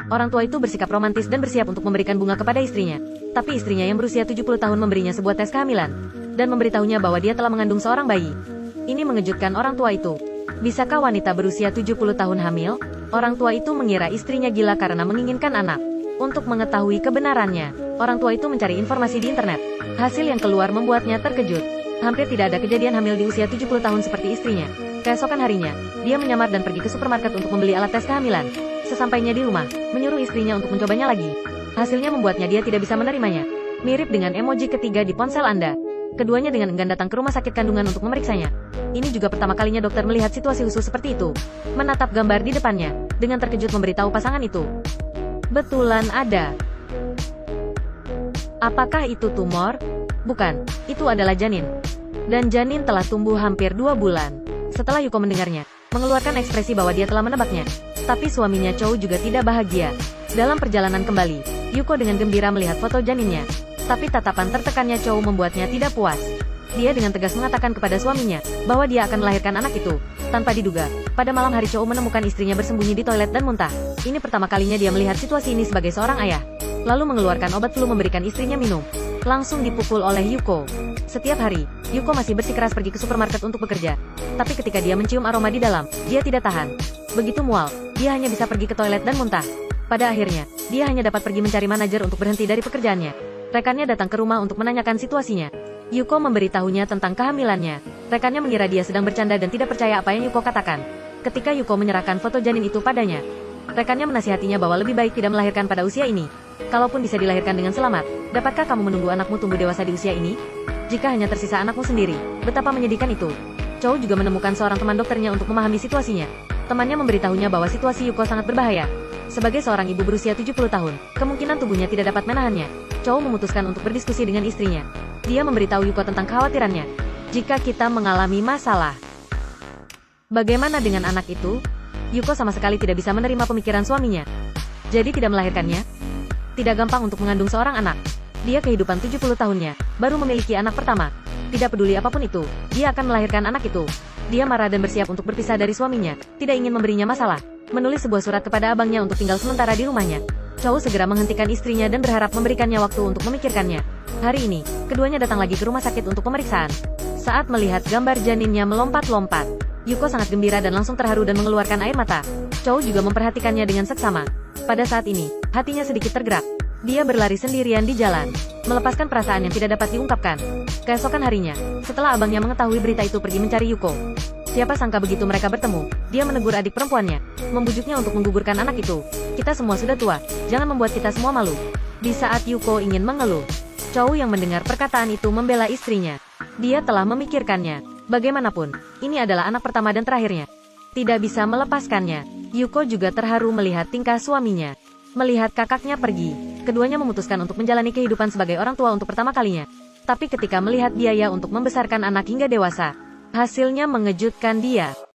Orang tua itu bersikap romantis dan bersiap untuk memberikan bunga kepada istrinya. Tapi istrinya yang berusia 70 tahun memberinya sebuah tes kehamilan dan memberitahunya bahwa dia telah mengandung seorang bayi. Ini mengejutkan orang tua itu. Bisakah wanita berusia 70 tahun hamil? Orang tua itu mengira istrinya gila karena menginginkan anak. Untuk mengetahui kebenarannya, orang tua itu mencari informasi di internet. Hasil yang keluar membuatnya terkejut. Hampir tidak ada kejadian hamil di usia 70 tahun seperti istrinya. Keesokan harinya, dia menyamar dan pergi ke supermarket untuk membeli alat tes kehamilan. Sesampainya di rumah, menyuruh istrinya untuk mencobanya lagi. Hasilnya membuatnya dia tidak bisa menerimanya. Mirip dengan emoji ketiga di ponsel Anda. Keduanya dengan enggan datang ke rumah sakit kandungan untuk memeriksanya. Ini juga pertama kalinya dokter melihat situasi khusus seperti itu. Menatap gambar di depannya, dengan terkejut memberitahu pasangan itu. Betulan ada. Apakah itu tumor? Bukan, itu adalah janin. Dan janin telah tumbuh hampir 2 bulan. Setelah Yuko mendengarnya, mengeluarkan ekspresi bahwa dia telah menebaknya. Tapi suaminya Chou juga tidak bahagia. Dalam perjalanan kembali, Yuko dengan gembira melihat foto janinnya. Tapi tatapan tertekannya Chou membuatnya tidak puas. Dia dengan tegas mengatakan kepada suaminya bahwa dia akan melahirkan anak itu. Tanpa diduga, pada malam hari Chou menemukan istrinya bersembunyi di toilet dan muntah. Ini pertama kalinya dia melihat situasi ini sebagai seorang ayah. Lalu mengeluarkan obat flu memberikan istrinya minum. Langsung dipukul oleh Yuko. Setiap hari, Yuko masih bersikeras pergi ke supermarket untuk bekerja. Tapi ketika dia mencium aroma di dalam, dia tidak tahan. Begitu mual, dia hanya bisa pergi ke toilet dan muntah. Pada akhirnya, dia hanya dapat pergi mencari manajer untuk berhenti dari pekerjaannya. Rekannya datang ke rumah untuk menanyakan situasinya. Yuko memberitahunya tentang kehamilannya. Rekannya mengira dia sedang bercanda dan tidak percaya apa yang Yuko katakan. Ketika Yuko menyerahkan foto janin itu padanya, rekannya menasihatinya bahwa lebih baik tidak melahirkan pada usia ini. Kalaupun bisa dilahirkan dengan selamat, dapatkah kamu menunggu anakmu tumbuh dewasa di usia ini? Jika hanya tersisa anakmu sendiri, betapa menyedihkan itu. Chou juga menemukan seorang teman dokternya untuk memahami situasinya. Temannya memberitahunya bahwa situasi Yuko sangat berbahaya. Sebagai seorang ibu berusia 70 tahun, kemungkinan tubuhnya tidak dapat menahannya. Chou memutuskan untuk berdiskusi dengan istrinya. Dia memberitahu Yuko tentang kekhawatirannya. Jika kita mengalami masalah, bagaimana dengan anak itu? Yuko sama sekali tidak bisa menerima pemikiran suaminya. Jadi tidak melahirkannya? Tidak gampang untuk mengandung seorang anak. Dia kehidupan 70 tahunnya, baru memiliki anak pertama. Tidak peduli apapun itu, dia akan melahirkan anak itu. Dia marah dan bersiap untuk berpisah dari suaminya, tidak ingin memberinya masalah. Menulis sebuah surat kepada abangnya untuk tinggal sementara di rumahnya. Chou segera menghentikan istrinya dan berharap memberikannya waktu untuk memikirkannya. Hari ini, keduanya datang lagi ke rumah sakit untuk pemeriksaan. Saat melihat gambar janinnya melompat-lompat, Yuko sangat gembira dan langsung terharu dan mengeluarkan air mata. Chou juga memperhatikannya dengan seksama. Pada saat ini, hatinya sedikit tergerak. Dia berlari sendirian di jalan, melepaskan perasaan yang tidak dapat diungkapkan. Keesokan harinya, setelah abangnya mengetahui berita itu pergi mencari Yuko. Siapa sangka begitu mereka bertemu, dia menegur adik perempuannya, membujuknya untuk menggugurkan anak itu. Kita semua sudah tua, jangan membuat kita semua malu. Di saat Yuko ingin mengeluh, Chou yang mendengar perkataan itu membela istrinya. Dia telah memikirkannya. Bagaimanapun, ini adalah anak pertama dan terakhirnya. Tidak bisa melepaskannya. Yuko juga terharu melihat tingkah suaminya. Melihat kakaknya pergi, keduanya memutuskan untuk menjalani kehidupan sebagai orang tua untuk pertama kalinya. Tapi ketika melihat biaya untuk membesarkan anak hingga dewasa, hasilnya mengejutkan dia.